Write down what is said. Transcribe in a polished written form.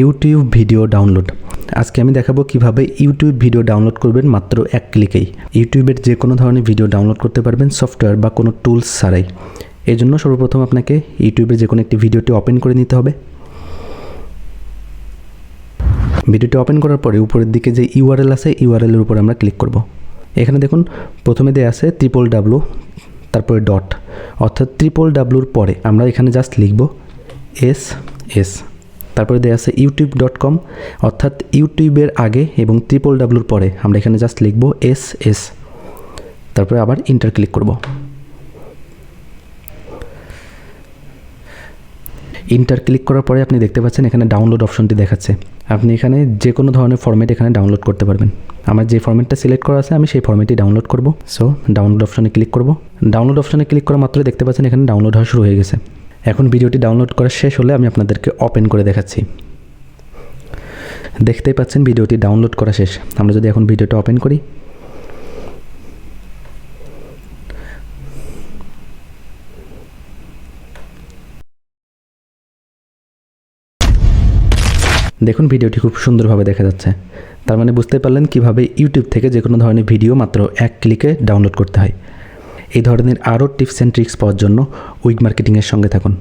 YouTube video download. আজকে আমি দেখাবো কিভাবে ইউটিউব ভিডিও ডাউনলোড করবেন মাত্র এক ক্লিকেই। ইউটিউবের যে কোনো ধরনের ভিডিও ডাউনলোড করতে পারবেন সফটওয়্যার বা কোনো টুলস ছাড়াই। এই জন্য সর্বপ্রথম আপনাকে ইউটিউবের যে কোনো একটি ভিডিওটি ওপেন করে নিতে হবে। ভিডিওটি ওপেন করার পরে উপরের দিকে যে ইউআরএল আছে ইউআরএলের উপর আমরা ক্লিক করব। এখানে দেখুন প্রথমে দেওয়া আছে www তারপরে ডট, অর্থাৎ wwwর পরে আমরা এখানে জাস্ট লিখব এস। তারপরে দেওয়া আছে youtube.com, অর্থাৎ ইউটিউবের আগে এবং wwwর পরে আমরা এখানে জাস্ট লিখব এস। তারপরে আবার ইন্টার ক্লিক করব। ইন্টার ক্লিক করার পরে আপনি দেখতে পাচ্ছেন এখানে ডাউনলোড অপশনটি দেখাচ্ছে। আপনি এখানে যে কোনো ধরনের ফরম্যাট এখানে ডাউনলোড করতে পারবেন। আমার যে ফরম্যাটটা সিলেক্ট করা আছে আমি সেই ফরম্যাটই ডাউনলোড করব। সো ডাউনলোড অপশনে ক্লিক করব। ডাউনলোড অপশনে ক্লিক করা মাত্র দেখতে পাচ্ছেন এখানে ডাউনলোড হওয়া শুরু হয়ে গেছে। এখন ভিডিওটি ডাউনলোড করা শেষ হলে আমি আপনাদেরকে ওপেন করে দেখাচ্ছি। দেখতেই পাচ্ছেন ভিডিওটি ডাউনলোড করা শেষ। আমরা যদি এখন ভিডিওটা ওপেন করি, দেখুন ভিডিওটি খুব সুন্দরভাবে দেখা যাচ্ছে। তার মানে বুঝতে পারলেন কিভাবে ইউটিউব থেকে যে কোনো ধরনের ভিডিও মাত্র এক ক্লিকে ডাউনলোড করতে হয়। এই ধরনের আরও টিপস অ্যান্ড ট্রিক্স পাওয়ার জন্য উইগ মার্কেটিংয়ের সঙ্গে থাকুন।